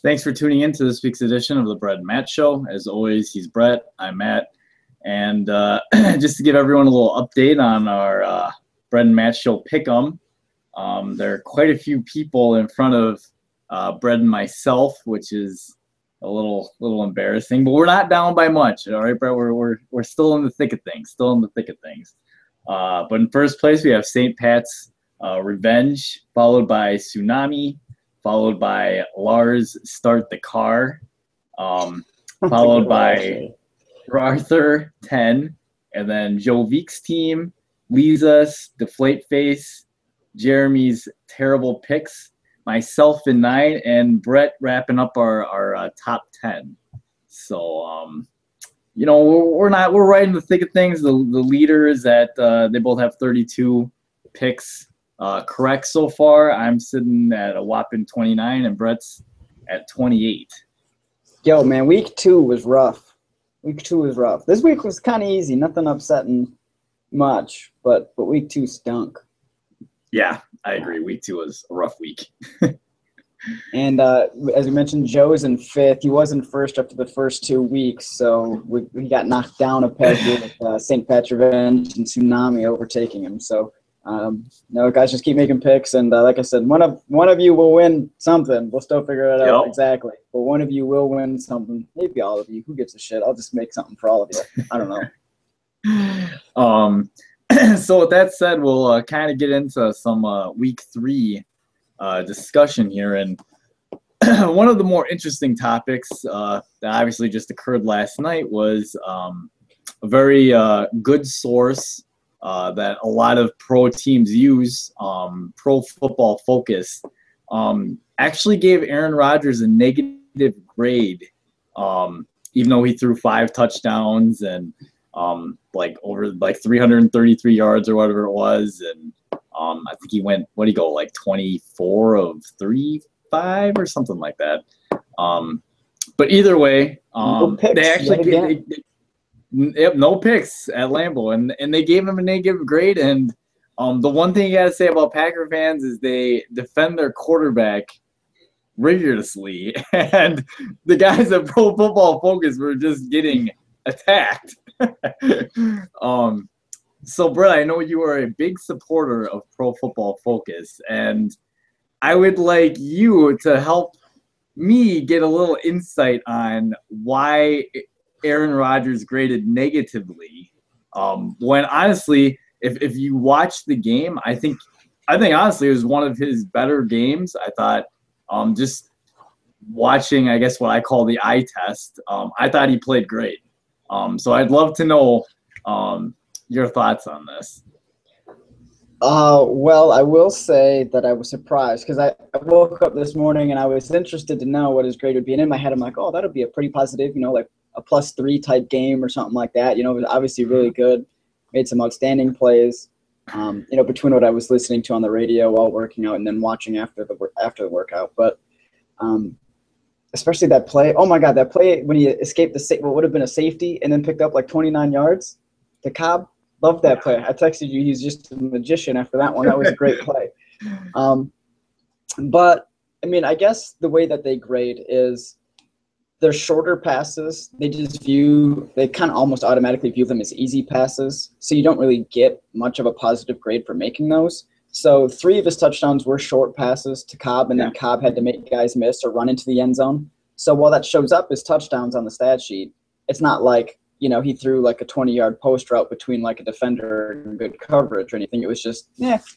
Thanks for tuning in to this week's edition of the Brett and Matt Show. As always, he's Brett, I'm Matt. And just to give everyone a little update on our Brett and Matt Show Pick'em, there are quite a few people in front of Brett and myself, which is a little embarrassing. But we're not down by much, all right, Brett? We're still in the thick of things, But in first place, we have St. Pat's Revenge, followed by Tsunami, followed by Lars Start the Car, followed by Arthur 10, and then Joe Veek's team, Lisa's Deflate Face, Jeremy's Terrible Picks, myself in 9, and Brett wrapping up our top 10. So we're right in the thick of things. The leader is at they both have 32 picks. Correct so far. I'm sitting at a whopping 29, and Brett's at 28. Yo, man, week 2 was rough. This week was kind of easy, nothing upsetting much, but week 2 stunk. Yeah, I agree. Week 2 was a rough week. And as we mentioned, Joe's in 5th. He wasn't first after the first 2 weeks, so we got knocked down a peg with St. Pat's Revenge and Tsunami overtaking him. So. Guys, just keep making picks, and like I said, one of you will win something. We'll still figure it out exactly, but one of you will win something. Maybe all of you. Who gives a shit? I'll just make something for all of you. I don't know. So with that said, we'll kind of get into some week 3 discussion here, and one of the more interesting topics that obviously just occurred last night was a very good source that a lot of pro teams use, Pro Football Focus, actually gave Aaron Rodgers a negative grade, even though he threw 5 touchdowns and over 333 yards or whatever it was, and I think he went 24 of 35 or something like that. But either way, they actually Yep, no picks at Lambeau, and they gave him a negative grade. And the one thing you got to say about Packer fans is they defend their quarterback rigorously, and the guys at Pro Football Focus were just getting attacked. So, Brett, I know you are a big supporter of Pro Football Focus, and I would like you to help me get a little insight on why Aaron Rodgers graded negatively, when honestly, if you watch the game, I think honestly it was one of his better games. I thought, just watching, I guess what I call the eye test, I thought he played great. So I'd love to know your thoughts on this. Well, I will say that I was surprised because I woke up this morning and I was interested to know what his grade would be. And in my head, I'm like, oh, that'll be a pretty positive, like a +3 type game or something like that. It was obviously really good. Made some outstanding plays. Between what I was listening to on the radio while working out and then watching after the workout. But especially that play. Oh my God, that play when he escaped what would have been a safety and then picked up 29 yards to Cobb. Loved that play. I texted you. He's just a magician after that one. That was a great play. But I mean, I guess the way that they grade is they're shorter passes. They kind of almost automatically view them as easy passes. So you don't really get much of a positive grade for making those. So 3 of his touchdowns were short passes to Cobb, and then Cobb had to make guys miss or run into the end zone. So while that shows up as touchdowns on the stat sheet, it's not like, he threw a 20-yard post route between a defender and good coverage or anything. It was just,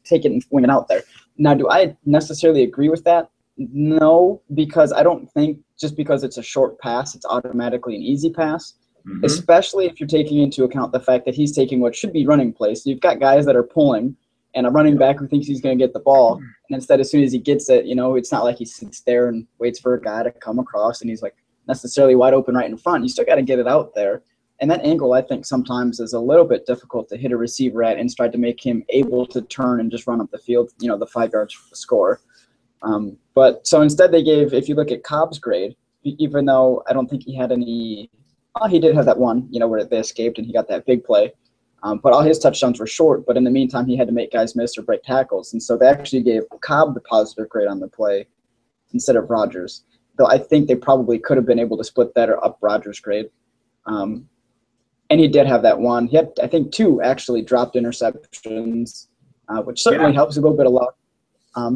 take it and wing it out there. Now, do I necessarily agree with that? No, because I don't think just because it's a short pass, it's automatically an easy pass, especially if you're taking into account the fact that he's taking what should be running plays. So you've got guys that are pulling and a running back who thinks he's going to get the ball. And instead, as soon as he gets it, it's not like he sits there and waits for a guy to come across and he's necessarily wide open right in front. You still got to get it out there. And that angle, I think, sometimes is a little bit difficult to hit a receiver at and try to make him able to turn and just run up the field, the 5 yards for the score. But so instead they gave, if you look at Cobb's grade, even though I don't think he had any, he did have that one, where they escaped and he got that big play. But all his touchdowns were short. But in the meantime, he had to make guys miss or break tackles. And so they actually gave Cobb the positive grade on the play instead of Rodgers. though I think they probably could have been able to split that or up Rodgers' grade. And he did have that one. He had, I think, 2 actually dropped interceptions, which certainly helps a little bit of luck.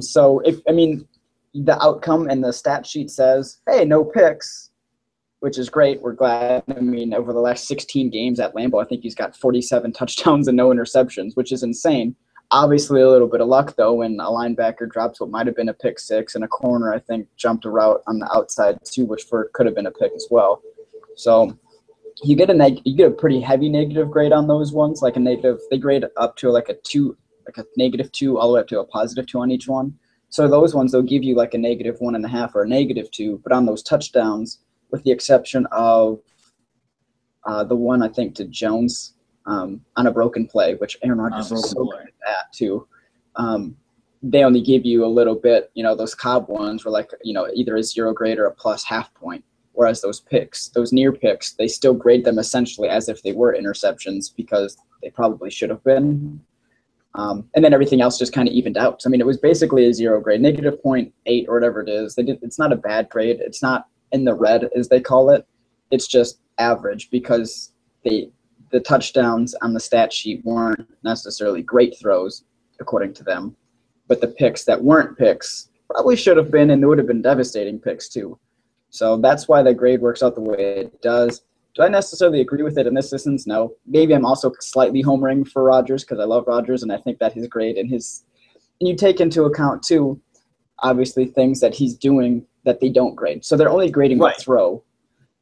So, the outcome and the stat sheet says, hey, no picks, which is great. We're glad. I mean, over the last 16 games at Lambeau, I think he's got 47 touchdowns and no interceptions, which is insane. Obviously, a little bit of luck, though, when a linebacker drops what might have been a pick 6, and a corner, I think, jumped a route on the outside, too, which could have been a pick as well. So you get a pretty heavy negative grade on those ones, like a negative. They grade up to like a -2, all the way up to a +2 on each one. So those ones, they'll give you like a -1.5 or a -2. But on those touchdowns, with the exception of the one, I think, to Jones on a broken play, which Aaron Rodgers is so good at that too. They only give you a little bit, those Cobb ones were like, either a 0 grade or a +0.5 point. Whereas those picks, those near picks, they still grade them essentially as if they were interceptions because they probably should have been. And then everything else just kind of evened out. So, it was basically a 0 grade, -0.8 or whatever it is. It's not a bad grade. It's not in the red, as they call it. It's just average because the touchdowns on the stat sheet weren't necessarily great throws, according to them. But the picks that weren't picks probably should have been, and they would have been devastating picks too. So that's why the grade works out the way it does. Do I necessarily agree with it in this instance? No. Maybe I'm also slightly homering for Rodgers because I love Rodgers, and I think that his grade and you take into account too, obviously, things that he's doing that they don't grade. So they're only grading the throw,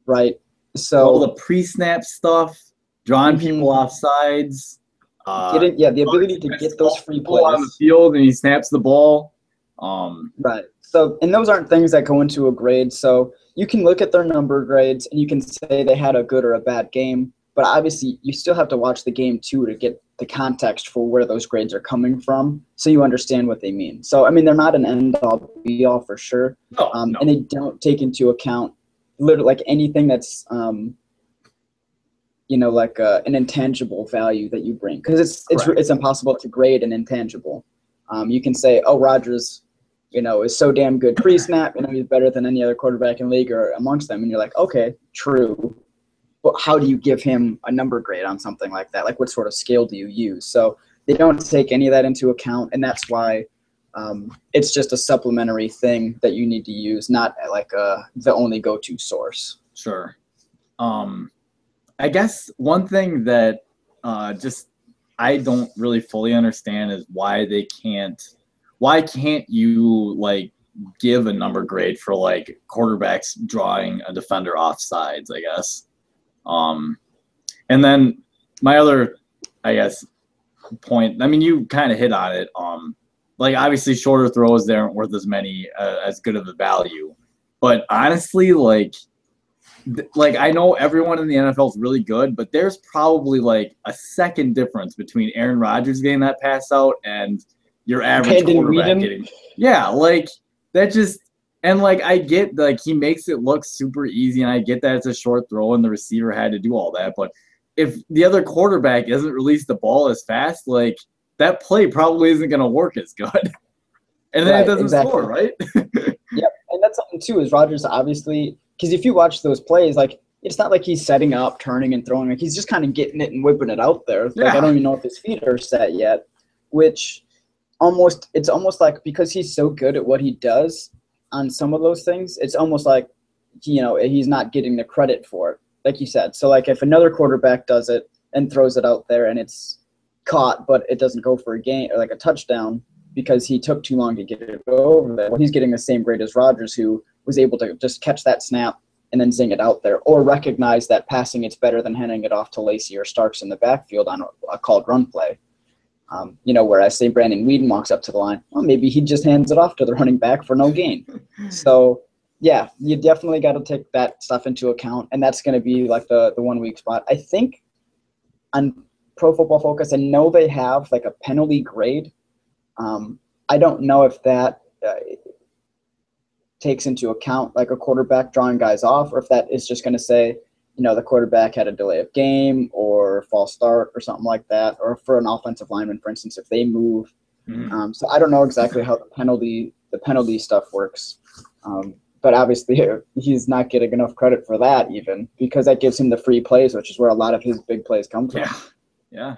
right? So all the pre-snap stuff, drawing people off sides. The ability to get those free plays on the field, and he snaps the ball. Right. So, and those aren't things that go into a grade. So you can look at their number grades and you can say they had a good or a bad game, but obviously you still have to watch the game too to get the context for where those grades are coming from, so you understand what they mean. So, they're not an end-all, be-all for sure, no. And they don't take into account literally like anything that's like an intangible value that you bring, because it's impossible to grade an intangible. You can say, oh, Rodgers, is so damn good pre-snap, he's better than any other quarterback in the league or amongst them. And you're like, okay, true. But how do you give him a number grade on something like that? Like, what sort of scale do you use? So they don't take any of that into account. And that's why it's just a supplementary thing that you need to use, not like the only go-to source. Sure. I guess one thing that I don't really fully understand is why can't you like give a number grade for like quarterbacks drawing a defender off sides, I guess. And then my other, I guess, point, you kind of hit on it. Like obviously shorter throws, they aren't worth as many, as good of a value, but honestly, like I know everyone in the NFL is really good, but there's probably like a second difference between Aaron Rodgers getting that pass out and your average quarterback getting. Yeah, like that just, and like I get like he makes it look super easy, and I get that it's a short throw and the receiver had to do all that, but if the other quarterback doesn't release the ball as fast, like that play probably isn't going to work as good, and then it doesn't score, right? Yep, and that's something too. Is Rodgers obviously, because if you watch those plays, like it's not like he's setting up, turning, and throwing. Like he's just kind of getting it and whipping it out there. Like I don't even know if his feet are set yet, which it's almost like because he's so good at what he does on some of those things, it's almost like he's not getting the credit for it, like you said. So like if another quarterback does it and throws it out there and it's caught, but it doesn't go for a gain or like a touchdown because he took too long to get it over there, well, he's getting the same grade as Rodgers, who was able to just catch that snap and then zing it out there, or recognize that passing it's better than handing it off to Lacey or Starks in the backfield on a called run play. Whereas say Brandon Weeden walks up to the line, well, maybe he just hands it off to the running back for no gain. So yeah, you definitely got to take that stuff into account, and that's going to be like the 1 weak spot. I think on Pro Football Focus, I know they have like a penalty grade. I don't know if that takes into account like a quarterback drawing guys off, or if that is just going to say, the quarterback had a delay of game or false start or something like that, or for an offensive lineman, for instance, if they move. So I don't know exactly how the penalty stuff works. But but obviously he's not getting enough credit for that even because that gives him the free plays, which is where a lot of his big plays come from. Yeah.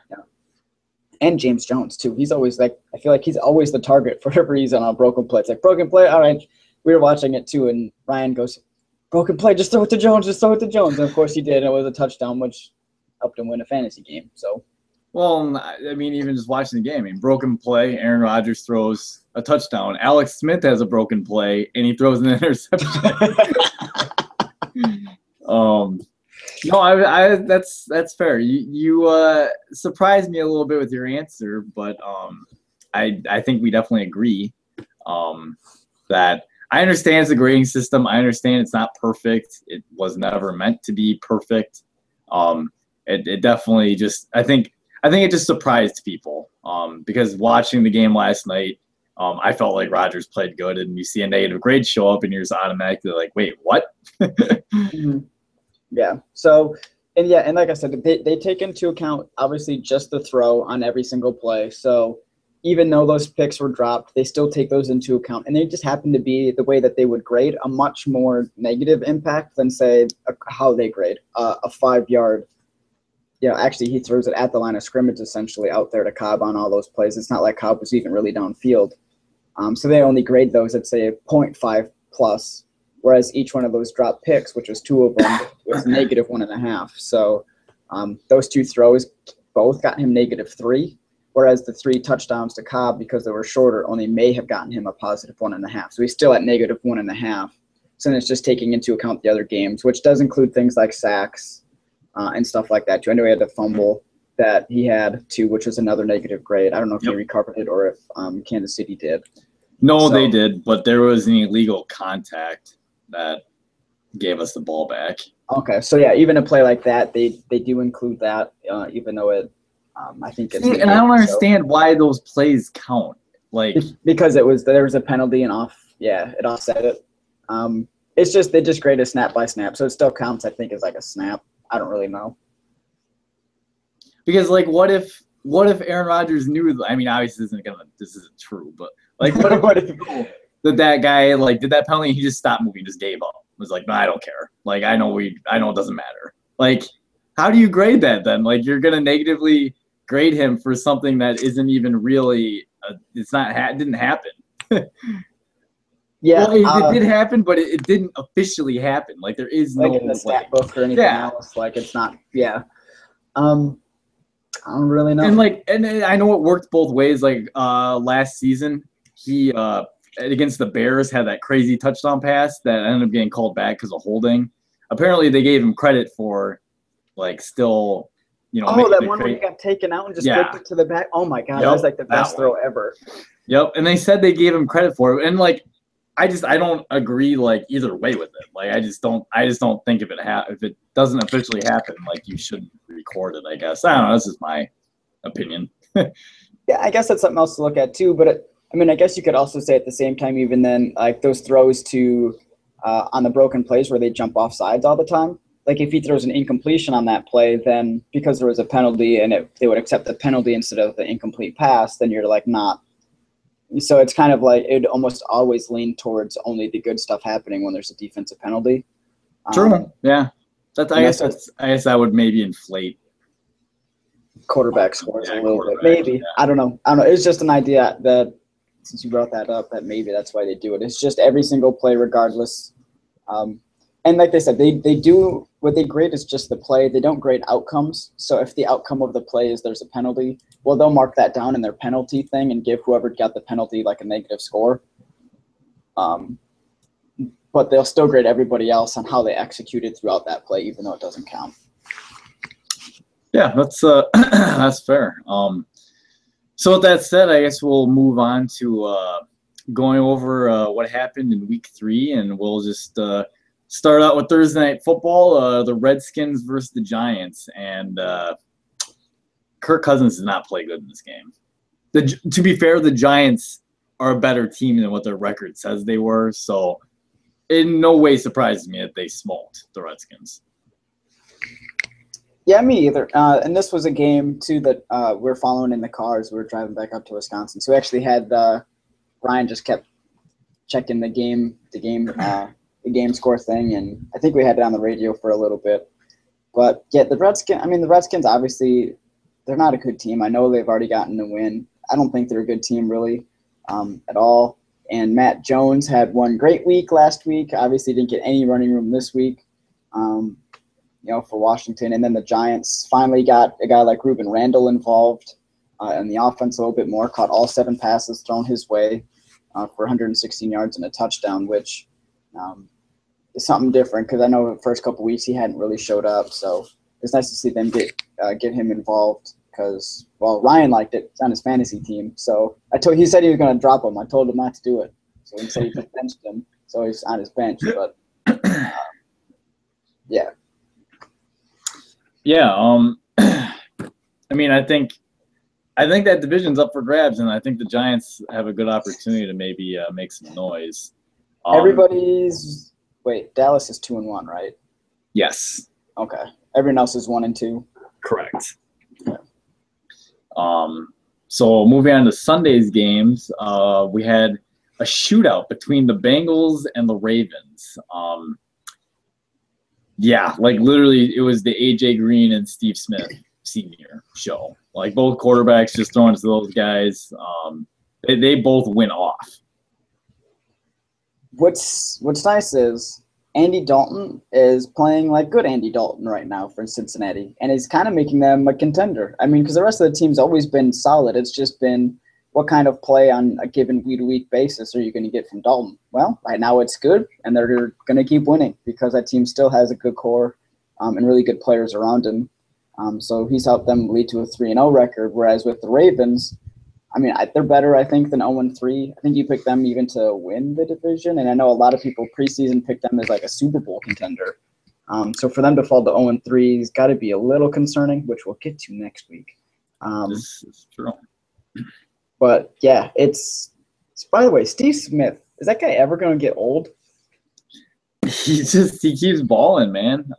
And James Jones too. He's always I feel like he's always the target for whatever reason on a broken play. It's like broken play. All right, we were watching it too, and Ryan goes, broken play, just throw it to Jones, And of course he did, and it was a touchdown, which helped him win a fantasy game. So. Well, I mean, even just watching the game, broken play, Aaron Rodgers throws a touchdown. Alex Smith has a broken play, and he throws an interception. No, that's fair. You surprised me a little bit with your answer, but I think we definitely agree that I understand it's a grading system. I understand it's not perfect. It was never meant to be perfect. It definitely just I think it just surprised people because watching the game last night, I felt like Rodgers played good, and you see a negative grade show up, and you're just automatically like, wait, what? Mm-hmm. Yeah. So, and like I said, they take into account obviously just the throw on every single play. So even though those picks were dropped, they still take those into account, and they just happen to be the way that they would grade a much more negative impact than say how they grade a 5-yard. Actually, he throws it at the line of scrimmage, essentially out there to Cobb on all those plays. It's not like Cobb was even really downfield. So they only grade those at, say, 0.5 plus, whereas each one of those drop picks, which was 2 of them, was negative 1.5. So those 2 throws both got him negative 3, whereas the 3 touchdowns to Cobb, because they were shorter, only may have gotten him a positive 1.5. So he's still at negative 1.5. So then it's just taking into account the other games, which does include things like sacks, and stuff like that too. I know he had a fumble that he had too, which was another negative grade. I don't know if he recovered it or if Kansas City did. No, they did, but there was an illegal contact that gave us the ball back. Okay, so yeah, even a play like that, they do include that, even though it, I think it's. And I don't understand why those plays count. Because there was a penalty and it offset it. It's just they just grade a snap by snap, so it still counts. I think as like a snap. I don't really know. Because what if Aaron Rodgers knew? I mean, obviously this isn't true, but what if that guy did that penalty? He just stopped moving, just gave up. Was like, no, I don't care. I know it doesn't matter. How do you grade that then? You're gonna negatively grade him for something that isn't even really. It didn't happen. Yeah, well, it did happen, but it didn't officially happen. There is no in the stat book or anything else. It's not. Yeah. I don't really know. And I know it worked both ways. Last season, he against the Bears had that crazy touchdown pass that ended up getting called back because of holding. Apparently, they gave him credit for still. That one where he got taken out and just flipped it to the back. Oh my God, that was the best throw ever. Yep, and they said they gave him credit for it, and I don't agree either way with it. I just don't think if it doesn't officially happen, you shouldn't record it. I guess I don't know. This is my opinion. Yeah, I guess that's something else to look at too. But I guess you could also say at the same time, even then, those throws to on the broken plays where they jump off sides all the time. If he throws an incompletion on that play, then because there was a penalty and they would accept the penalty instead of the incomplete pass, then you're not. So it's kind of it almost always lean towards only the good stuff happening when there's a defensive penalty. True. Yeah. I guess I would maybe inflate quarterback scores a little bit. Maybe. Yeah. I don't know. It's just an idea that since you brought that up, that maybe that's why they do it. It's just every single play regardless. And like they said, they do what they grade is just the play. They don't grade outcomes. So if the outcome of the play is there's a penalty, well, they'll mark that down in their penalty thing and give whoever got the penalty a negative score. But they'll still grade everybody else on how they executed throughout that play, even though it doesn't count. Yeah, that's that's fair. So with that said, I guess we'll move on to going over what happened in Week 3, and we'll just start out with Thursday Night Football, the Redskins versus the Giants, and Kirk Cousins did not play good in this game. To be fair, the Giants are a better team than what their record says they were, so in no way surprises me that they smoked the Redskins. Yeah, me either. And this was a game, too, that we're following in the cars. We were driving back up to Wisconsin. So we actually had Brian just kept checking the game the game score thing, and I think we had it on the radio for a little bit. But yeah, the Redskins obviously, they're not a good team. I know they've already gotten the win. I don't think they're a good team really at all. And Matt Jones had one great week last week. Obviously didn't get any running room this week, for Washington. And then the Giants finally got a guy like Ruben Randall involved in the offense a little bit more, caught all 7 passes thrown his way for 116 yards and a touchdown, which is something different because I know the first couple weeks he hadn't really showed up. So it's nice to see them get him involved because, well, Ryan liked it. It's on his fantasy team. So he said he was going to drop him. I told him not to do it. So he said he just benched him. So he's on his bench. But, yeah. Yeah. I mean, I think that division's up for grabs, and I think the Giants have a good opportunity to maybe make some noise. Dallas is 2-1, right? Yes. Okay. Everyone else is 1-2. Correct. Yeah. So moving on to Sunday's games, we had a shootout between the Bengals and the Ravens. Literally it was the AJ Green and Steve Smith Sr. show. Like both quarterbacks just throwing to those guys. They both went off. What's nice is Andy Dalton is playing like good Andy Dalton right now for Cincinnati, and he's kind of making them a contender. I mean, because the rest of the team's always been solid. It's just been what kind of play on a given week-to-week basis are you going to get from Dalton? Well, right now it's good, and they're going to keep winning because that team still has a good core and really good players around him. So he's helped them lead to a 3-0 record, whereas with the Ravens, I mean, they're better, I think, than 0-3. I think you picked them even to win the division, and I know a lot of people preseason picked them as like a Super Bowl contender. So for them to fall to 0-3 has got to be a little concerning, which we'll get to next week. This is true. But, yeah, by the way, Steve Smith, is that guy ever going to get old? He keeps balling, man.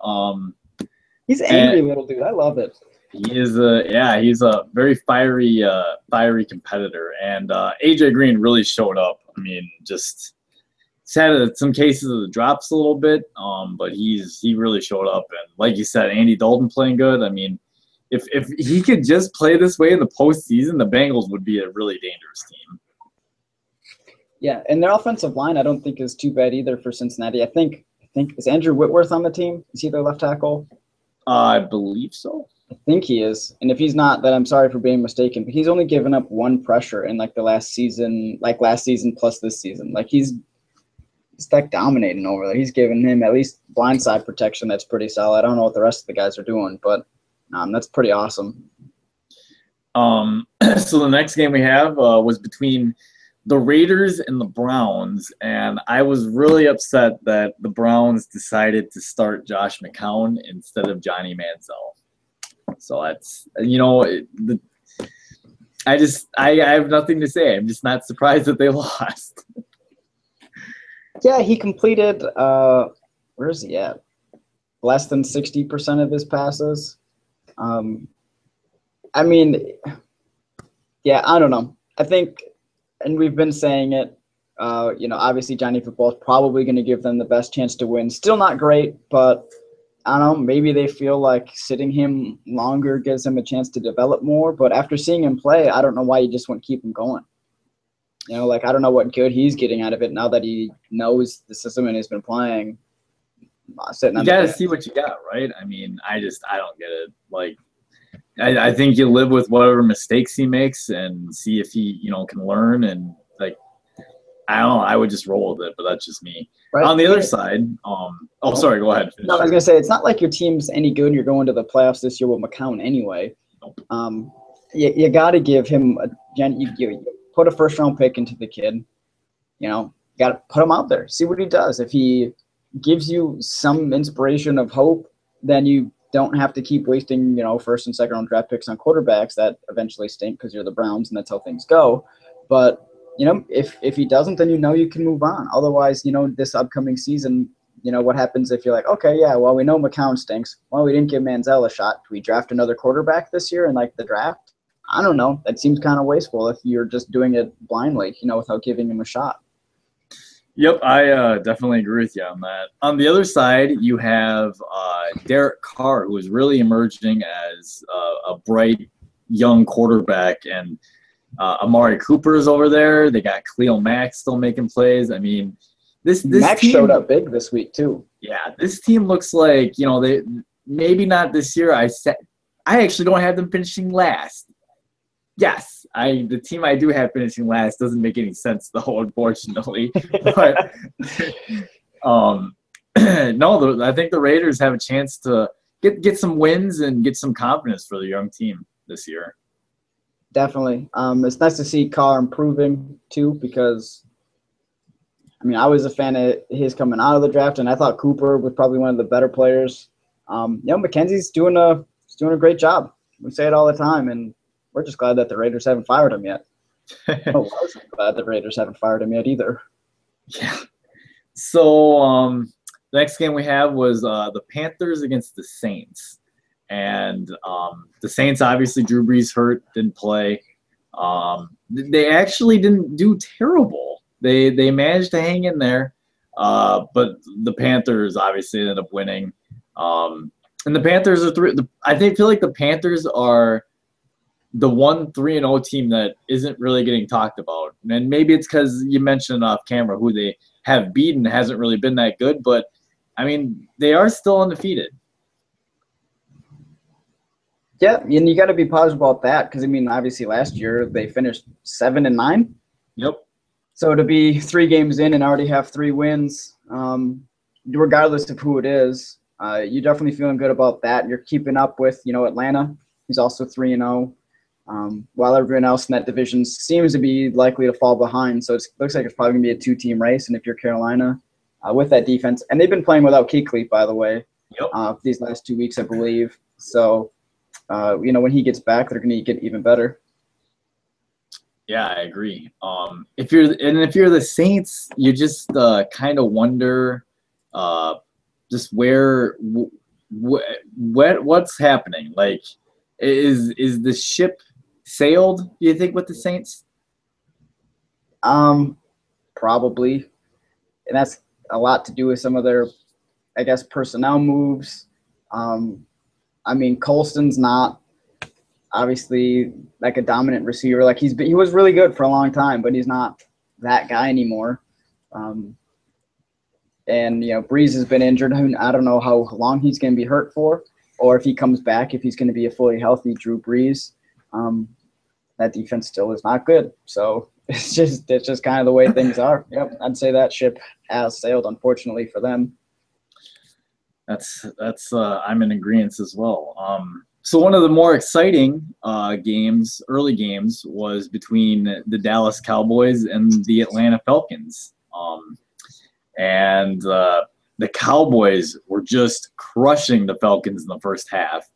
He's an angry little dude. I love it. He's a very fiery competitor, and AJ Green really showed up. I mean, just he's had some cases of the drops a little bit, but he really showed up. And like you said, Andy Dalton playing good. I mean, if he could just play this way in the postseason, the Bengals would be a really dangerous team. Yeah, and their offensive line I don't think is too bad either for Cincinnati. I think is Andrew Whitworth on the team? Is he their left tackle? I believe so. I think he is, and if he's not, then I'm sorry for being mistaken. But he's only given up 1 pressure in like the last season plus this season. Like he's like dominating over there. He's giving him at least blindside protection that's pretty solid. I don't know what the rest of the guys are doing, but that's pretty awesome. So the next game we have was between the Raiders and the Browns, and I was really upset that the Browns decided to start Josh McCown instead of Johnny Manziel. So that's, I have nothing to say. I'm just not surprised that they lost. Yeah, he completed, where is he at? Less than 60% of his passes. I mean, yeah, I don't know. I think, and we've been saying it, obviously Johnny Football is probably going to give them the best chance to win. Still not great, but I don't know, maybe they feel like sitting him longer gives him a chance to develop more. But after seeing him play, I don't know why you just wouldn't keep him going. I don't know what good he's getting out of it now that he knows the system and has been playing. You got to see what you got, right? I mean, I don't get it. Like, I think you live with whatever mistakes he makes and see if he, can learn. And, like, I don't know. I would just roll with it, but that's just me. Right. On the other side, sorry, go ahead. No, I was going to say, it's not like your team's any good and you're going to the playoffs this year with McCown anyway. Nope. You got to give him you put a first-round pick into the kid. You got to put him out there. See what he does. If he gives you some inspiration of hope, then you don't have to keep wasting, first and second round draft picks on quarterbacks that eventually stink because you're the Browns and that's how things go. But if he doesn't, then you can move on. Otherwise, this upcoming season, what happens if you're like, okay, yeah, well, we know McCown stinks. Well, we didn't give Manziel a shot. Do we draft another quarterback this year in like the draft? I don't know. That seems kind of wasteful if you're just doing it blindly, without giving him a shot. Yep, I definitely agree with you on that. On the other side, you have Derek Carr, who is really emerging as a bright young quarterback, and Amari Cooper is over there. They got Khalil Mack still making plays. I mean, this Max team showed up big this week too. Yeah, this team looks like, they maybe not this year. I actually don't have them finishing last. Yes, the team I do have finishing last doesn't make any sense though, unfortunately. But no, I think the Raiders have a chance to get some wins and get some confidence for the young team this year. Definitely. It's nice to see Carr improving too, because I was a fan of his coming out of the draft, and I thought Cooper was probably one of the better players. McKenzie's doing a great job. We say it all the time, and we're just glad that the Raiders haven't fired him yet. I wasn't glad the Raiders haven't fired him yet either. Yeah. So the next game we have was the Panthers against the Saints. And the Saints, obviously, Drew Brees hurt, didn't play. They actually didn't do terrible. They managed to hang in there, but the Panthers obviously ended up winning. And the Panthers are feel like the Panthers are the 3-0 team that isn't really getting talked about. And maybe it's because you mentioned off camera who they have beaten hasn't really been that good, but they are still undefeated. Yeah, and you got to be positive about that because obviously last year they finished 7-9. Yep. So to be 3 games in and already have 3 wins, regardless of who it is, you're definitely feeling good about that. You're keeping up with Atlanta, who's also 3-0. While everyone else in that division seems to be likely to fall behind. So it looks like it's probably going to be a 2-team race. And if you're Carolina with that defense, and they've been playing without Kuechly, by the way, these last 2 weeks, I believe. So, when he gets back, they're going to get even better. Yeah, I agree. If you're the Saints, you just kind of wonder just what's happening. Like, is the ship sailed, do you think, with the Saints? Probably. And that's a lot to do with some of their, I guess, personnel moves. Colston's not obviously like a dominant receiver. Like he was really good for a long time, but he's not that guy anymore. And Brees has been injured. I don't know how long he's going to be hurt for, or if he comes back, if he's going to be a fully healthy Drew Brees. That defense still is not good. So it's just kind of the way things are. Yep, I'd say that ship has sailed, unfortunately for them. That's I'm in agreement as well. So one of the more exciting early games, was between the Dallas Cowboys and the Atlanta Falcons. And the Cowboys were just crushing the Falcons in the first half.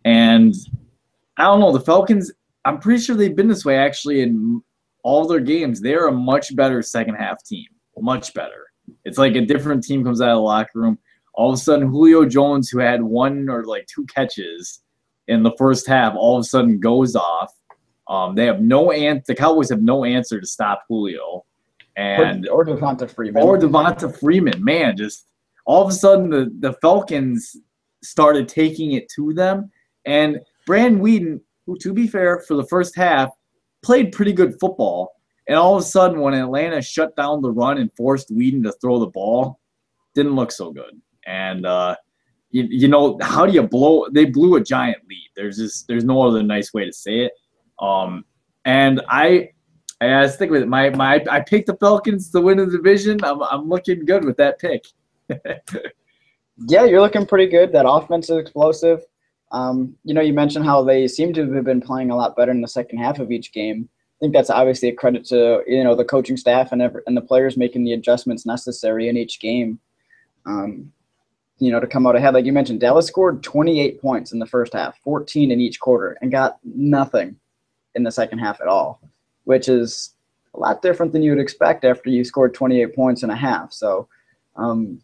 And I don't know, the Falcons, I'm pretty sure they've been this way actually in all their games. They're a much better second half team. Much better. It's like a different team comes out of the locker room. All of a sudden, Julio Jones, who had 1 or 2 catches in the first half, all of a sudden goes off. The Cowboys have no answer to stop Julio. Or Devonta Freeman. Man, just all of a sudden the Falcons started taking it to them. And Brandon Weeden, who, to be fair, for the first half, played pretty good football. And all of a sudden, when Atlanta shut down the run and forced Weeden to throw the ball, didn't look so good. And, how do you blow – they blew a giant lead. There's no other nice way to say it. And I stick with it. I picked the Falcons to win the division. I'm looking good with that pick. Yeah, you're looking pretty good. That offense is explosive. You mentioned how they seem to have been playing a lot better in the second half of each game. I think that's obviously a credit to the coaching staff and the players making the adjustments necessary in each game. To come out ahead. Like you mentioned, Dallas scored 28 points in the first half, 14 in each quarter, and got nothing in the second half at all, which is a lot different than you would expect after you scored 28 points in a half. So I'm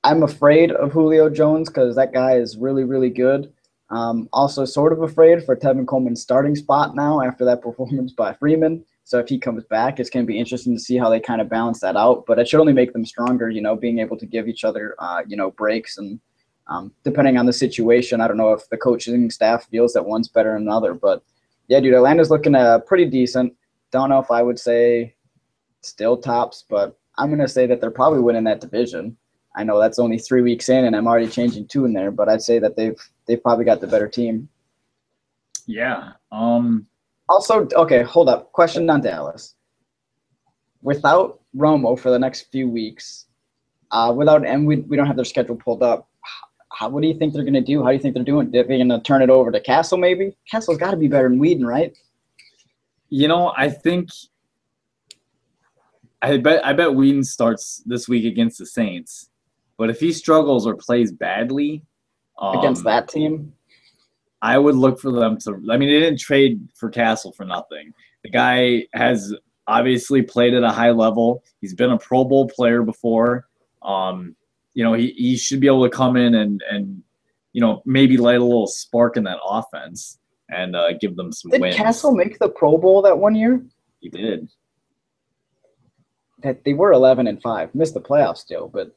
afraid of Julio Jones because that guy is really, really good. Also sort of afraid for Tevin Coleman's starting spot now after that performance by Freeman. So if he comes back, it's going to be interesting to see how they kind of balance that out. But it should only make them stronger, being able to give each other, breaks. And depending on the situation, I don't know if the coaching staff feels that one's better than another. But, yeah, dude, Atlanta's looking pretty decent. Don't know if I would say still tops, but I'm going to say that they're probably winning that division. I know that's only 3 weeks in, and I'm already changing two in there, but I'd say that they've probably got the better team. Yeah. Also, okay, hold up. Question on Dallas. Without Romo for the next few weeks, we don't have their schedule pulled up. What do you think they're going to do? How do you think they're doing? Are they going to turn it over to Castle maybe? Castle's got to be better than Whedon, right? I bet Whedon starts this week against the Saints. But if he struggles or plays badly against that team, I would look for them to – I mean, they didn't trade for Castle for nothing. The guy has obviously played at a high level. He's been a Pro Bowl player before. He should be able to come in and maybe light a little spark in that offense and give them some wins. Did Castle make the Pro Bowl that one year? He did. That they were 11-5, missed the playoffs still, but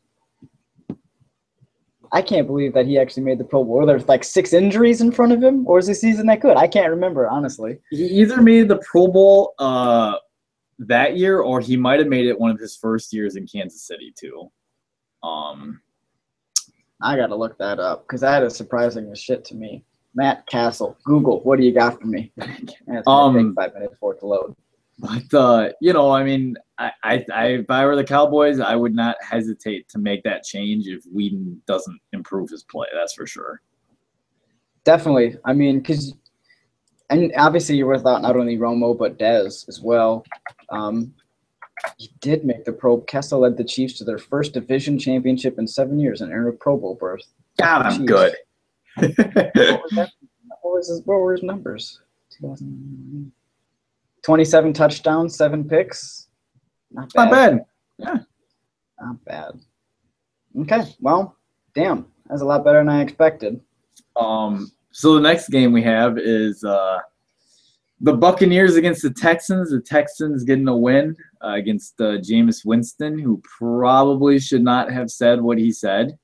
I can't believe that he actually made the Pro Bowl. Were there like 6 injuries in front of him, or is the season that good? I can't remember, honestly. He either made the Pro Bowl that year, or he might have made it one of his first years in Kansas City too. I got to look that up because that is surprising as shit to me. Matt Castle, Google, what do you got for me? It's going to take 5 minutes for it to load. But, I mean, if I were the Cowboys, I would not hesitate to make that change if Whedon doesn't improve his play. That's for sure. Definitely. I mean, and obviously you're without not only Romo, but Dez as well. He did make the Castle led the Chiefs to their first division championship in 7 years and earned a Pro Bowl berth. God, I'm good. What were his numbers? 27 touchdowns, 7 picks. Not bad. Not bad. Yeah. Not bad. Okay. Well, damn. That's a lot better than I expected. So the next game we have is the Buccaneers against the Texans. The Texans getting a win against Jameis Winston, who probably should not have said what he said.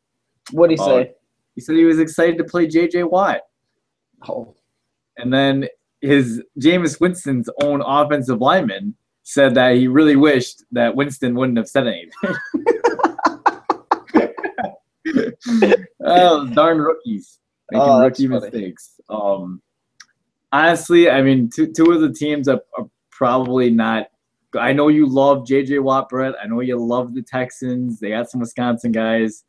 What did he say? He said he was excited to play J.J. Watt. Oh. And then his Jameis Winston's own offensive lineman said that he really wished that Winston wouldn't have said anything. Oh, darn rookies making rookie mistakes. Honestly, I mean, two of the teams are probably not. I know you love J.J. Watt, Brett. I know you love the Texans. They got some Wisconsin guys.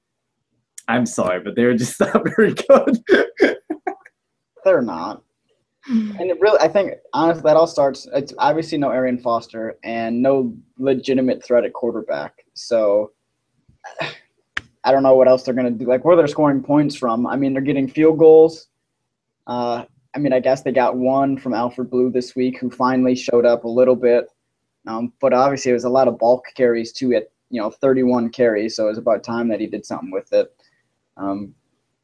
I'm sorry, but they're just not very good. They're not. And I think, honestly, that all starts – it's obviously no Arian Foster and no legitimate threat at quarterback. So I don't know what else they're going to do. Like, where they're scoring points from. I mean, they're getting field goals. I guess they got one from Alfred Blue this week who finally showed up a little bit. But obviously it was a lot of bulk carries too at 31 carries, so it was about time that he did something with it.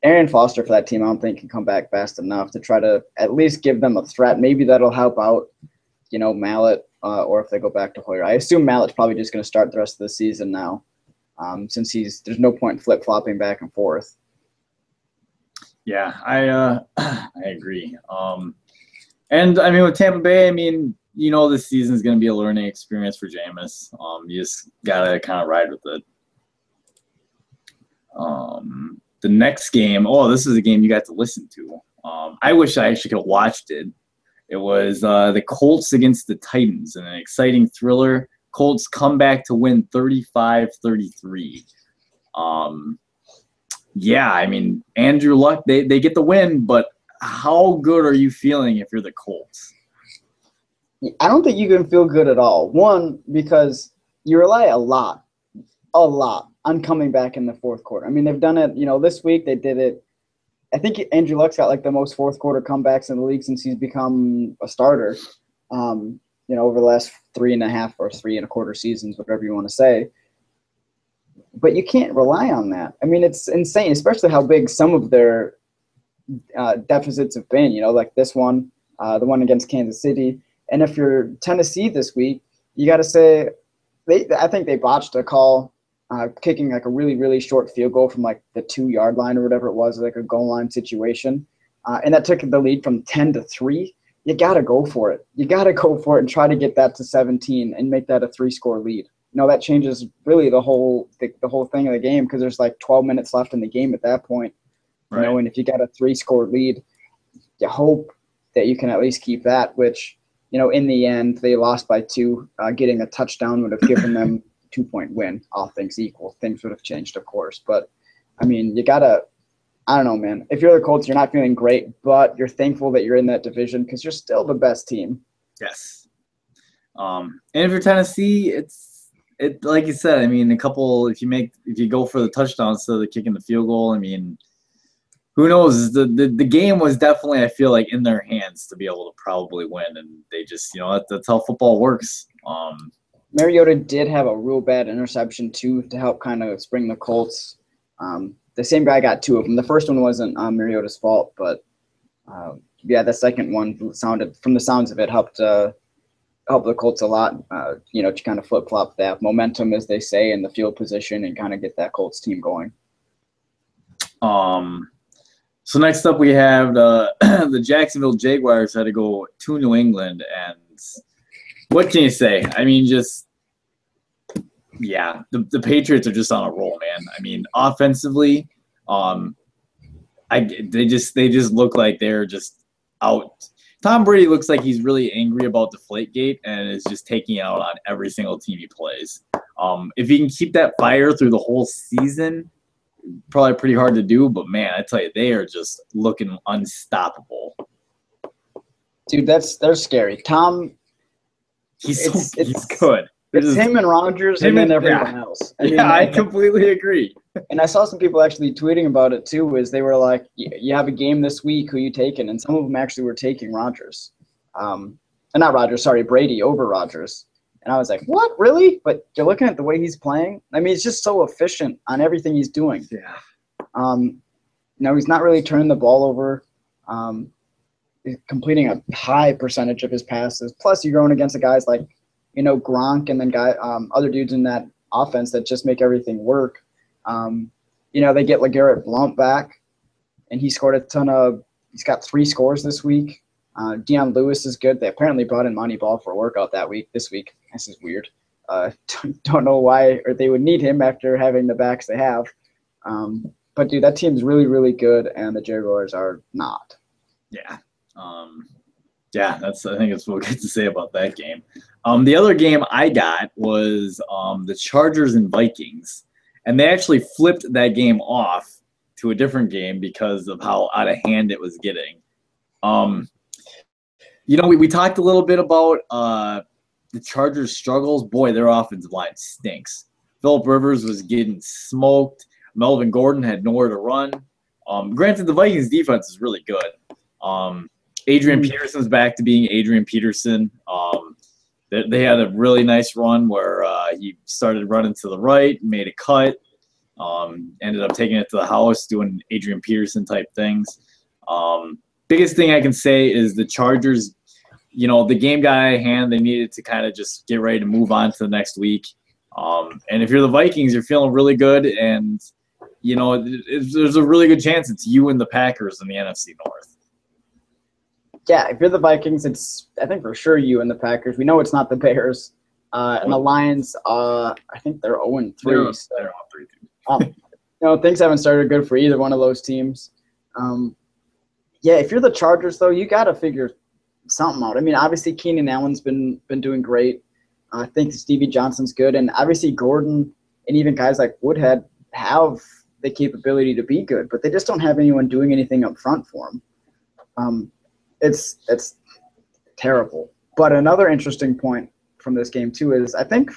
Arian Foster for that team, I don't think can come back fast enough to try to at least give them a threat. Maybe that'll help out, Mallett, or if they go back to Hoyer. I assume Mallett's probably just going to start the rest of the season now, since there's no point in flip-flopping back and forth. Yeah, I agree. And I mean with Tampa Bay, this season is going to be a learning experience for Jameis. You just gotta kind of ride with it. The next game, this is a game you got to listen to. I wish I actually could have watched it. It was the Colts against the Titans, in an exciting thriller. Colts come back to win 35-33. Yeah, Andrew Luck, they get the win, but how good are you feeling if you're the Colts? I don't think you can feel good at all. One, because you rely a lot on coming back in the fourth quarter. They've done it, this week they did it. I think Andrew Luck's got like the most fourth quarter comebacks in the league since he's become a starter, over the last 3.5 or 3.25 seasons, whatever you want to say. But you can't rely on that. It's insane, especially how big some of their deficits have been, like this one, the one against Kansas City. And if you're Tennessee this week, you got to say I think they botched a call, kicking like a really, really short field goal from like the 2-yard line or whatever it was, like a goal line situation. And that took the lead from 10-3. You got to go for it. You got to go for it and try to get that to 17 and make that a 3-score lead. That changes really the whole thing of the game, because there's like 12 minutes left in the game at that point. Right. And if you got a 3-score lead, you hope that you can at least keep that, which, in the end, they lost by 2. Getting a touchdown would have given them a 2-point win, all things equal. Things would have changed, of course. But, you got to – I don't know, man. If you're the Colts, you're not feeling great, but you're thankful that you're in that division because you're still the best team. Yes. And if you're Tennessee, it's like you said, if you go for the touchdown instead of kicking the field goal, who knows? The game was definitely, I feel like, in their hands to be able to probably win, and they just, that's how football works. Mariota did have a real bad interception too to help kind of spring the Colts. The same guy got 2 of them. The first one wasn't Mariota's fault, but the second one sounded, from the sounds of it, helped the Colts a lot. To kind of flip flop that momentum, as they say, in the field position and kind of get that Colts team going. So next up we have the Jacksonville Jaguars had to go to New England, and what can you say? The Patriots are just on a roll, man. Offensively, they just look like they're just out. Tom Brady looks like he's really angry about Deflategate and is just taking it out on every single team he plays. If he can keep that fire through the whole season, probably pretty hard to do, but man, I tell you, they are just looking unstoppable. Dude, they're scary. Tom, he's good. It's him and Rodgers and then everyone else. I completely agree. And I saw some people actually tweeting about it too, is they were like, you have a game this week, who you taking? And some of them actually were taking Rodgers. Brady over Rodgers. And I was like, what, really? But you're looking at the way he's playing. He's just so efficient on everything he's doing. Yeah. He's not really turning the ball over. He's completing a high percentage of his passes. Plus, you're going against the guys like, Gronk and then other dudes in that offense that just make everything work. They get LeGarrette Blount back, and he scored he's got 3 scores this week. Deion Lewis is good. They apparently brought in Monty Ball for a workout this week. This is weird. Don't know why, or they would need him after having the backs they have. But dude, that team's really, really good, and the Jaguars are not. Yeah. I think that's what we get to say about that game. The other game I got was the Chargers and Vikings, and they actually flipped that game off to a different game because of how out of hand it was getting. We talked a little bit about the Chargers' struggles. Boy, their offensive line stinks. Phillip Rivers was getting smoked. Melvin Gordon had nowhere to run. Granted, the Vikings' defense is really good. Adrian Peterson's back to being Adrian Peterson. They had a really nice run where he started running to the right, made a cut, ended up taking it to the house, doing Adrian Peterson type things. Biggest thing I can say is the Chargers, the game got out of hand. They needed to kind of just get ready to move on to the next week. And if you're the Vikings, you're feeling really good, and there's a really good chance it's you and the Packers in the NFC North. Yeah, if you're the Vikings, it's, I think, for sure you and the Packers. We know it's not the Bears. And the Lions, I think they're 0-3. They're all 3. Things haven't started good for either one of those teams. If you're the Chargers, though, you got to figure something out. Obviously, Keenan Allen's been doing great. I think Stevie Johnson's good. And obviously, Gordon and even guys like Woodhead have the capability to be good, but they just don't have anyone doing anything up front for them. It's terrible. But another interesting point from this game, too, is I think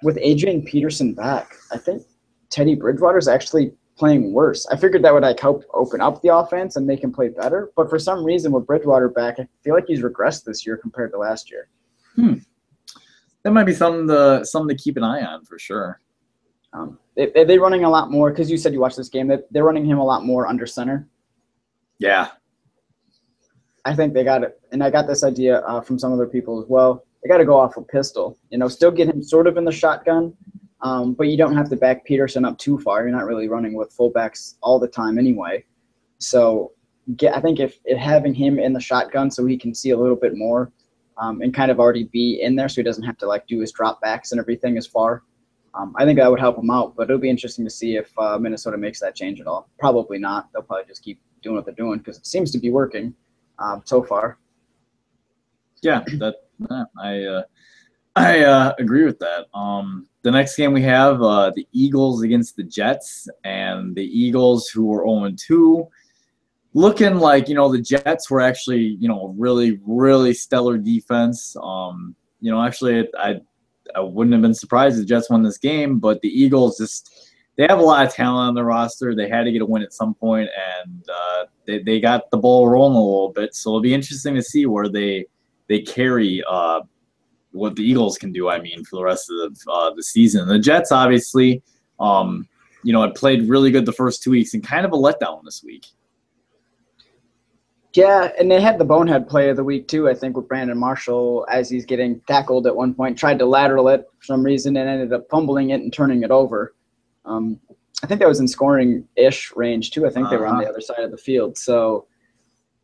with Adrian Peterson back, I think Teddy Bridgewater is actually playing worse. I figured that would help open up the offense and make him play better. But for some reason, with Bridgewater back, I feel like he's regressed this year compared to last year. That might be something to keep an eye on for sure. They're running a lot more, because you said you watched this game. They're running him a lot more under center. Yeah. I think they got it, and I got this idea from some other people as well. They got to go off a pistol. Still get him sort of in the shotgun, but you don't have to back Peterson up too far. You're not really running with fullbacks all the time anyway. So I think if having him in the shotgun so he can see a little bit more and kind of already be in there so he doesn't have to do his drop backs and everything as far. I think that would help him out, but it'll be interesting to see if Minnesota makes that change at all. Probably not. They'll probably just keep doing what they're doing because it seems to be working so far. Yeah, I agree with that. The next game we have the Eagles against the Jets, and the Eagles, who were 0-2, looking like the Jets were actually really, really stellar defense. Actually I wouldn't have been surprised if the Jets won this game, but the Eagles they have a lot of talent on their roster. They had to get a win at some point, and they got the ball rolling a little bit. So it'll be interesting to see where they carry what the Eagles can do. For the rest of the season, the Jets obviously, had played really good the first 2 weeks and kind of a letdown this week. Yeah, and they had the bonehead play of the week too, I think, with Brandon Marshall as he's getting tackled at one point, tried to lateral it for some reason and ended up fumbling it and turning it over. I think that was in scoring-ish range too. I think they were on the other side of the field. So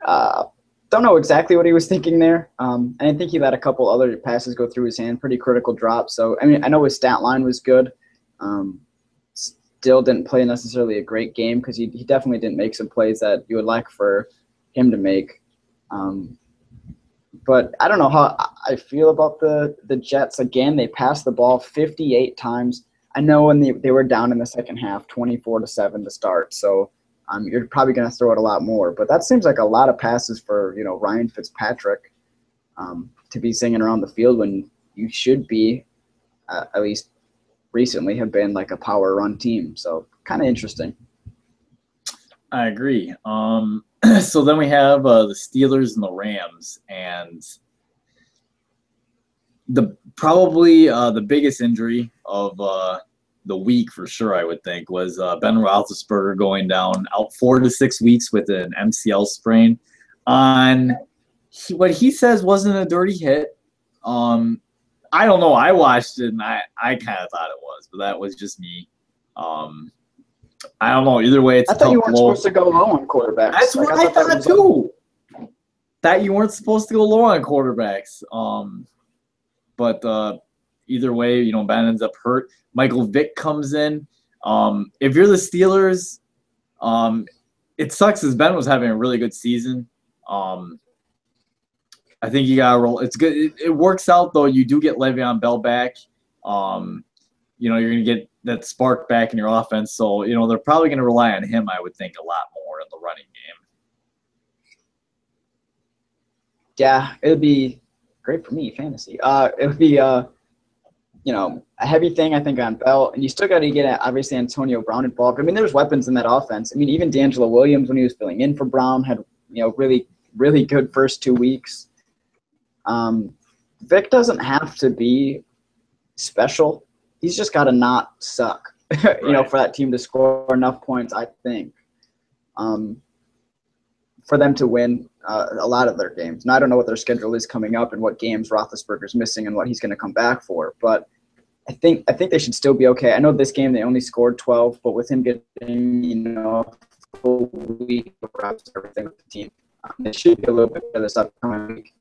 don't know exactly what he was thinking there. And I think he let a couple other passes go through his hand, pretty critical drop. So, I know his stat line was good. Still didn't play necessarily a great game because he definitely didn't make some plays that you would like for him to make. But I don't know how I feel about the Jets. Again, they passed the ball 58 times. I know when they were down in the second half, 24-7 to start. So you're probably going to throw it a lot more. But that seems like a lot of passes for Ryan Fitzpatrick to be singing around the field when you should be, at least recently, have been like a power run team. So kind of interesting. I agree. So then we have the Steelers and the Rams, and probably the biggest injury of the week for sure, I would think, was Ben Roethlisberger going down out 4 to 6 weeks with an MCL sprain on what he says wasn't a dirty hit. I don't know. I watched it and I kind of thought it was, but that was just me. I don't know. Either way, it's I thought you weren't supposed to go low on quarterbacks. That's what I thought too. That you weren't supposed to go low on quarterbacks. But either way, Ben ends up hurt. Michael Vick comes in. If you're the Steelers, it sucks because Ben was having a really good season. I think you got to roll. It's good. It works out, though. You do get Le'Veon Bell back. You're going to get that spark back in your offense. So, they're probably going to rely on him, I would think, a lot more in the running game. Yeah, it would be great for me, fantasy. It would be, a heavy thing, I think, on Bell. And you still got to get, obviously, Antonio Brown involved. There's weapons in that offense. Even D'Angelo Williams, when he was filling in for Brown, had, really, really good first 2 weeks. Vic doesn't have to be special. He's just got to not suck, for that team to score enough points, I think, for them to win a lot of their games. Now, I don't know what their schedule is coming up and what games Roethlisberger's missing and what he's going to come back for, but I think they should still be okay. I know this game they only scored 12, but with him getting, a full week of reps, everything with the team, they should be a little bit better this upcoming week.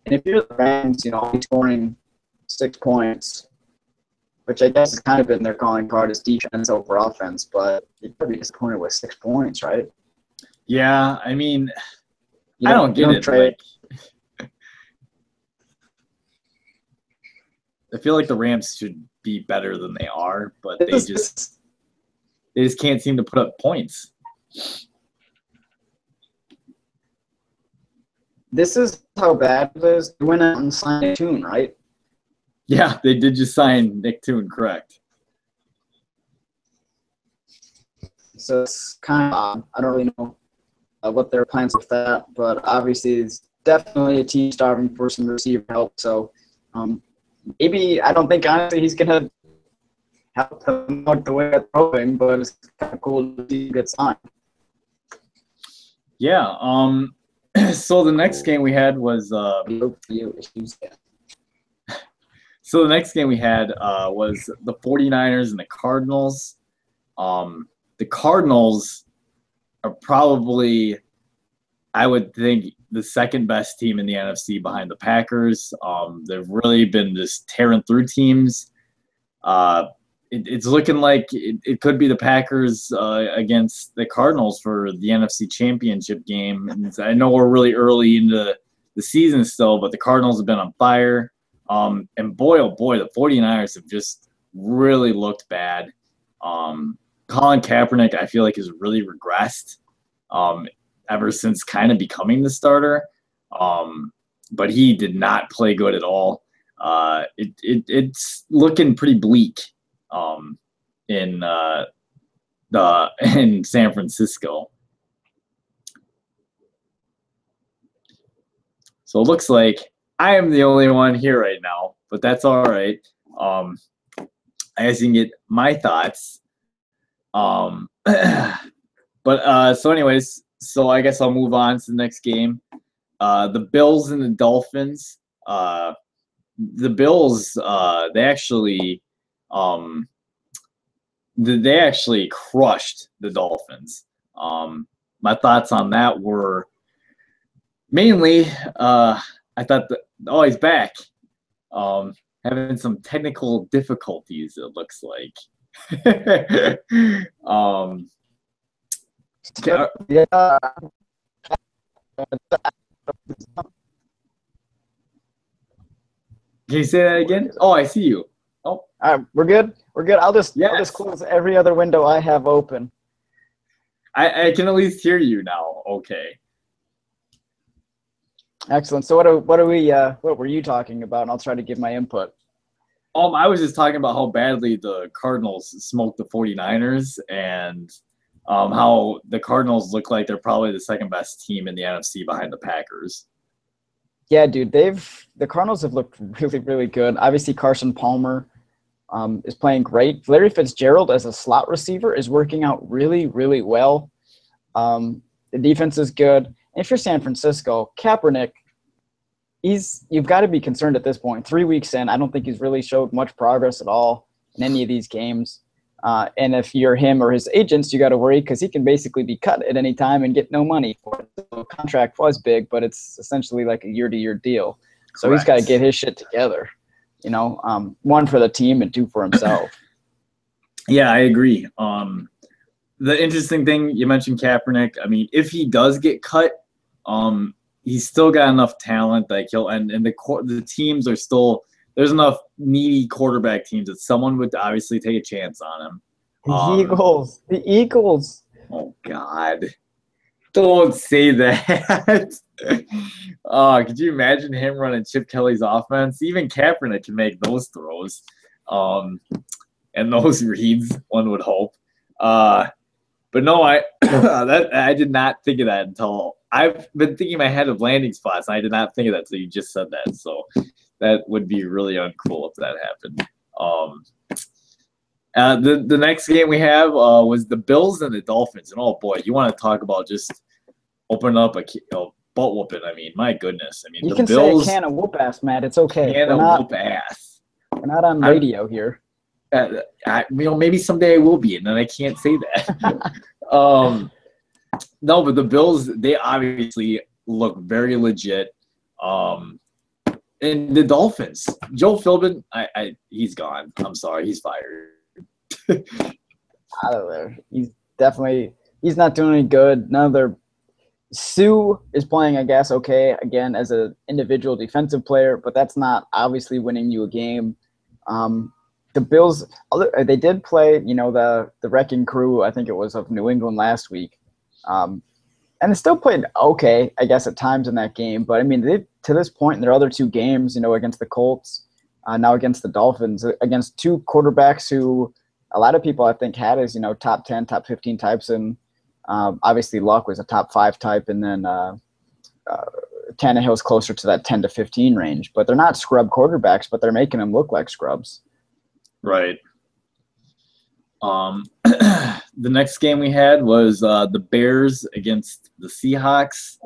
And if you're the Rams, only scoring 6 points, which I guess has kind of been their calling card is defense over offense, but you'd probably be disappointed with 6 points, right? Yeah, I don't get it. I feel like the Rams should be better than they are, but they just can't seem to put up points. This is how bad it is. They went out and signed a tune, right? Yeah, they did just sign Nick Toon, correct. So it's kind of odd. I don't really know what their plans with that, but obviously it's definitely a team starving for some receiver help. So maybe I don't think honestly he's gonna help them out the way they're throwing, but it's kind of cool to see him get signed. Yeah. So the next game we had was so the next game we had was the 49ers and the Cardinals. The Cardinals are probably, I would think, the second best team in the NFC behind the Packers. They've really been just tearing through teams. It's looking like it could be the Packers against the Cardinals for the NFC Championship game. And I know we're really early into the season still, but the Cardinals have been on fire. And boy, oh boy, the 49ers have just really looked bad. Colin Kaepernick, I feel like, has really regressed ever since kind of becoming the starter. But he did not play good at all. It's looking pretty bleak in San Francisco. So it looks like I am the only one here right now, but that's all right. I guess you can get my thoughts. But so anyways, so I guess I'll move on to the next game. The Bills and the Dolphins. The Bills, they actually crushed the Dolphins. My thoughts on that were mainly, I thought that, oh, he's back. Having some technical difficulties, it looks like. Yeah. Can you say that again? Oh, I see you. Oh, All right, we're good. We're good. I'll just yes. close every other window I have open. I can at least hear you now. Okay. Excellent. So what were you talking about? And I'll try to give my input. I was just talking about how badly the Cardinals smoked the 49ers and how the Cardinals look like they're probably the second best team in the NFC behind the Packers. Yeah, dude, the Cardinals have looked really, really good. Obviously, Carson Palmer is playing great. Larry Fitzgerald as a slot receiver is working out really, really well. The defense is good. And if you're San Francisco, Kaepernick, you've got to be concerned at this point. 3 weeks in, I don't think he's really showed much progress at all in any of these games. And if you're him or his agents, you got to worry because he can basically be cut at any time and get no money for it. The contract was big, but it's essentially like a year-to-year deal. So He's got to get his shit together, one for the team and two for himself. Yeah, I agree. The interesting thing, you mentioned Kaepernick. I mean, if he does get cut, he's still got enough talent that the teams are still – there's enough needy quarterback teams that someone would obviously take a chance on him. The Eagles. Oh, God. Don't say that. Could you imagine him running Chip Kelly's offense? Even Kaepernick can make those throws and those reads, one would hope. But no, I did not think of that until – I've been thinking in my head of landing spots, and I did not think of that until you just said that. So that would be really uncool if that happened. The next game we have was the Bills and the Dolphins. And, oh, boy, you want to talk about just opening up a butt whooping. I mean, my goodness. I mean, you the can Bills, say a can of whoop ass, Matt. It's okay. Can of whoop ass. We're not on radio here. Maybe someday I will be, and then I can't say that. No, but the Bills, they obviously look very legit. And the Dolphins, Joe Philbin, he's gone. I'm sorry, he's fired. Out of there. He's not doing any good. Sue is playing, I guess, okay, again, as an individual defensive player, but that's not obviously winning you a game. The Bills, they did play, the wrecking crew, I think it was, of New England last week. And they still played okay, I guess, at times in that game. But, I mean, to this point in their other two games, against the Colts, now against the Dolphins, against two quarterbacks who a lot of people, I think, had as, top 10, top 15 types. And obviously Luck was a top 5 type. And then Tannehill's closer to that 10 to 15 range. But they're not scrub quarterbacks, but they're making them look like scrubs. Right. The next game we had was the Bears against the Seahawks.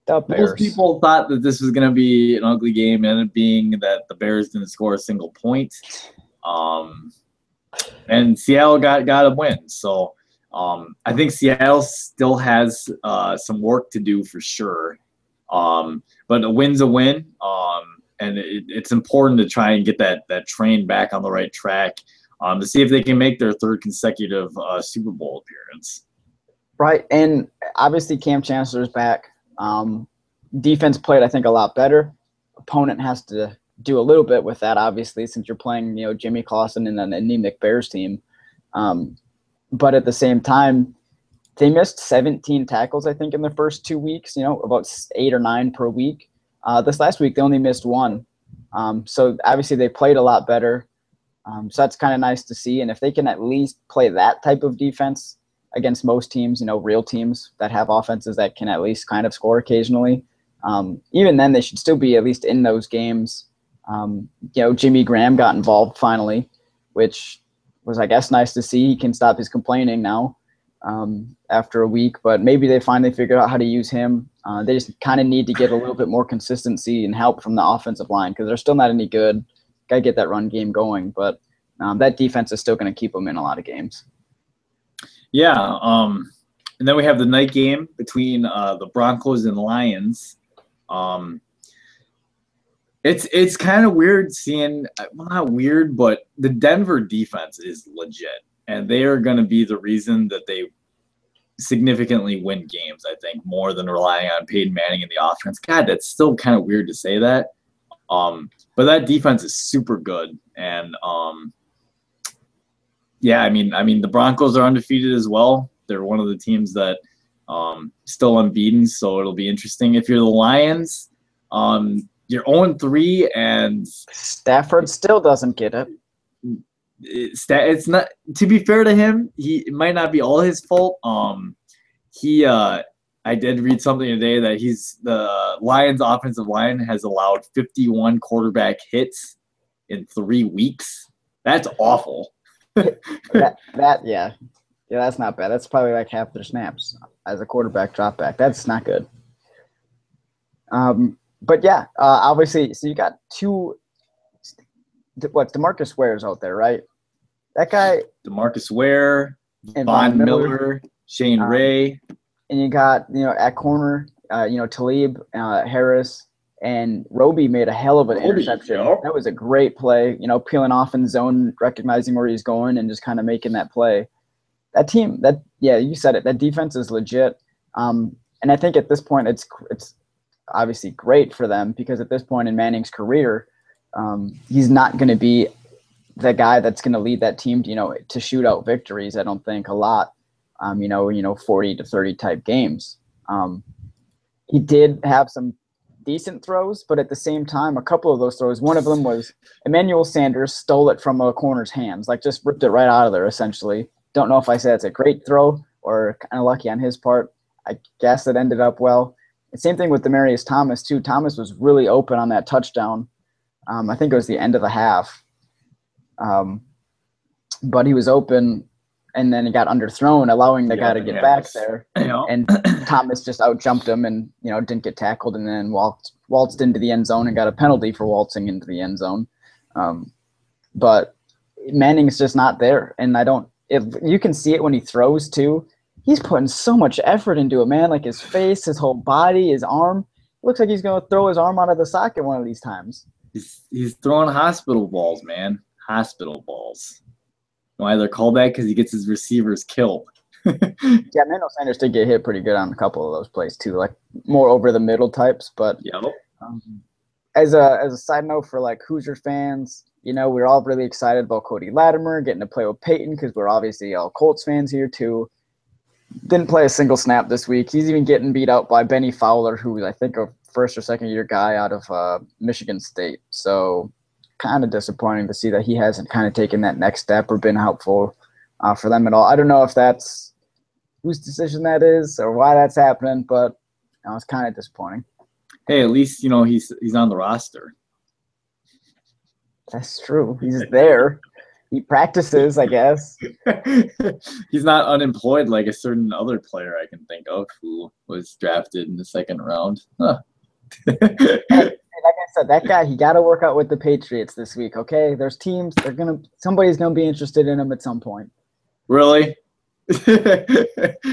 The Most Bears. people thought that this was going to be an ugly game. It ended up being that the Bears didn't score a single point. And Seattle got a win. So I think Seattle still has some work to do for sure. But a win's a win. And it's important to try and get that train back on the right track to see if they can make their third consecutive Super Bowl appearance. Right, and obviously Cam Chancellor's back. Defense played, I think, a lot better. Opponent has to do a little bit with that, obviously, since you're playing, Jimmy Clausen and an anemic Bears team. But at the same time, they missed 17 tackles, I think, in the first 2 weeks, about 8 or 9 per week. This last week, they only missed 1. So obviously they played a lot better. So that's kind of nice to see. And if they can at least play that type of defense against most teams, real teams that have offenses that can at least kind of score occasionally, even then they should still be at least in those games. Jimmy Graham got involved finally, which was, I guess, nice to see. He can stop his complaining now after a week, but maybe they finally figured out how to use him. They just kind of need to get a little bit more consistency and help from the offensive line because they're still not any good. Got to get that run game going, but that defense is still going to keep them in a lot of games. Yeah, and then we have the night game between the Broncos and Lions. It's kind of weird seeing, well, not weird, but the Denver defense is legit, and they are going to be the reason that they significantly win games, I think, more than relying on Peyton Manning in the offense. God, that's still kind of weird to say that. But that defense is super good, and yeah, I mean, the Broncos are undefeated as well. They're one of the teams that still unbeaten, so it'll be interesting. If you're the Lions, you're 0-3, and Stafford still doesn't get it. It's not, to be fair to him, it might not be all his fault. I did read something today that the Lions offensive line has allowed 51 quarterback hits in 3 weeks. That's awful. Yeah, that's not bad. That's probably like half their snaps as a quarterback drop back. That's not good. But yeah, obviously, so you got DeMarcus Ware's out there, right? That guy. DeMarcus Ware, and Von Miller, Shane Ray. And you got, at corner, Talib, Harris, and Roby made a hell of an interception. Yep. That was a great play, peeling off in zone, recognizing where he's going, and just kind of making that play. That team, you said it, that defense is legit. And I think at this point, it's obviously great for them because at this point in Manning's career, he's not going to be the guy that's going to lead that team, to shootout victories. I don't think a lot, 40 to 30 type games. He did have some decent throws, but at the same time, a couple of those throws, one of them was Emmanuel Sanders stole it from a corner's hands, like just ripped it right out of there, essentially. Don't know if I said it's a great throw or kind of lucky on his part. I guess it ended up well. The same thing with Demaryius Thomas, too. Thomas was really open on that touchdown. I think it was the end of the half. But he was open, and then he got underthrown, allowing the guy to get back there. And Thomas just outjumped him and, didn't get tackled, and then waltzed into the end zone and got a penalty for waltzing into the end zone. But Manning's just not there. And you can see it when he throws, too. He's putting so much effort into it, man. Like his face, his whole body, his arm. It looks like he's going to throw his arm out of the socket one of these times. He's throwing hospital balls, man. Hospital balls. Why they're called that? Because he gets his receivers killed. Yeah, Emmanuel Sanders did get hit pretty good on a couple of those plays too, like more over the middle types. But yep. As a side note for like Hoosier fans, we're all really excited about Cody Latimer getting to play with Peyton because we're obviously all Colts fans here too. Didn't play a single snap this week. He's even getting beat out by Benny Fowler, who I think a first or second year guy out of Michigan State. So kind of disappointing to see that he hasn't kind of taken that next step or been helpful for them at all. I don't know if that's whose decision that is or why that's happening, but it's kind of disappointing. Hey, at least he's on the roster. That's true. He's there. He practices, I guess. He's not unemployed like a certain other player I can think of who was drafted in the second round. Huh. Like I said, that guy, he got to work out with the Patriots this week. Okay, there's teams. Somebody's gonna be interested in him at some point. Really? That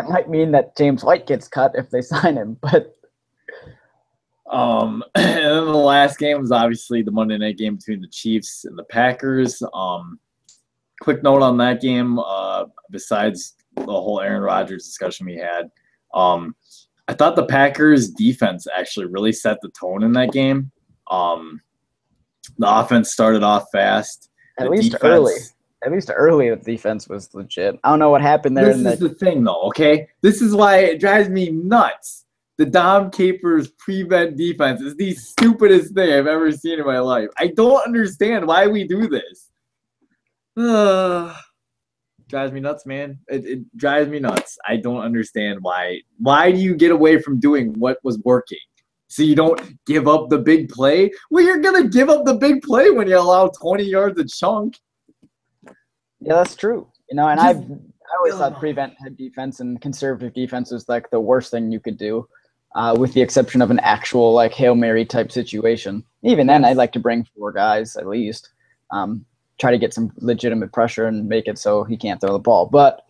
might mean that James White gets cut if they sign him, but. And then the last game was obviously the Monday night game between the Chiefs and the Packers. Quick note on that game, besides the whole Aaron Rodgers discussion we had, I thought the Packers defense actually really set the tone in that game. The offense started off fast. At least early, the defense was legit. I don't know what happened there. This is the thing, though, okay? This is why it drives me nuts. The Dom Capers prevent defense is the stupidest thing I've ever seen in my life. I don't understand why we do this. Drives me nuts, man. It drives me nuts. I don't understand why. Why do you get away from doing what was working? So you don't give up the big play? Well, you're going to give up the big play when you allow 20 yards a chunk. Yeah, that's true. And I always thought prevent head defense and conservative defense was like the worst thing you could do. With the exception of an actual like Hail Mary type situation. Even then, I'd like to bring 4 guys at least, try to get some legitimate pressure and make it so he can't throw the ball. But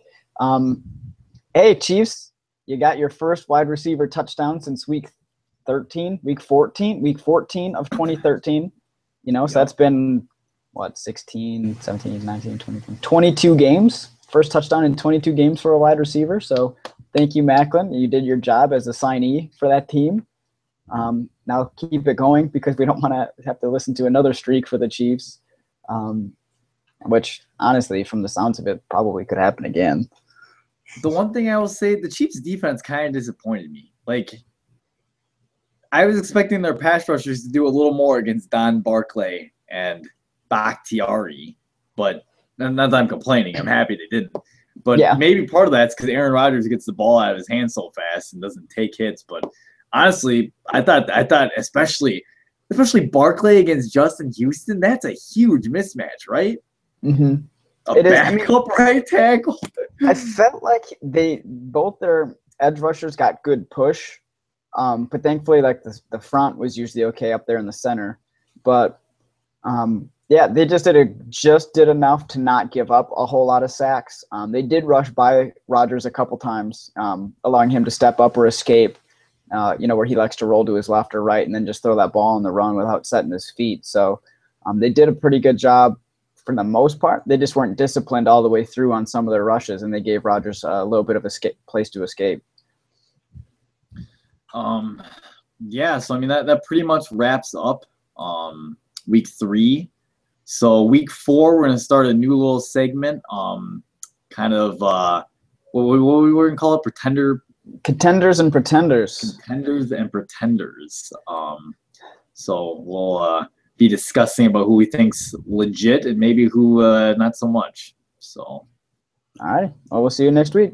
hey, Chiefs, you got your first wide receiver touchdown since week 14 of 2013. So that's been what, 16, 17, 19, 20, 22 games. First touchdown in 22 games for a wide receiver. So thank you, Macklin. You did your job as a signee for that team. Now keep it going because we don't want to have to listen to another streak for the Chiefs, which honestly, from the sounds of it, probably could happen again. The one thing I will say, the Chiefs' defense kind of disappointed me. Like, I was expecting their pass rushers to do a little more against Don Barclay and Bakhtiari, but not that I'm complaining. I'm happy they didn't. But maybe part of that's because Aaron Rodgers gets the ball out of his hand so fast and doesn't take hits. But honestly, I thought especially Barkley against Justin Houston, that's a huge mismatch, right? Mm-hmm. A backup right tackle. I felt like both their edge rushers got good push, but thankfully, like the front was usually okay up there in the center. But they just did enough to not give up a whole lot of sacks. They did rush by Rodgers a couple times, allowing him to step up or escape, where he likes to roll to his left or right and then just throw that ball on the run without setting his feet. So they did a pretty good job for the most part. They just weren't disciplined all the way through on some of their rushes, and they gave Rodgers a little bit of place to escape. So I mean that pretty much wraps up week 3. So week 4, we're going to start a new little segment, kind of what we were going to call it, Contenders and Pretenders. Contenders and Pretenders. So we'll be discussing about who we think's legit and maybe who not so much. So. All right. Well, we'll see you next week.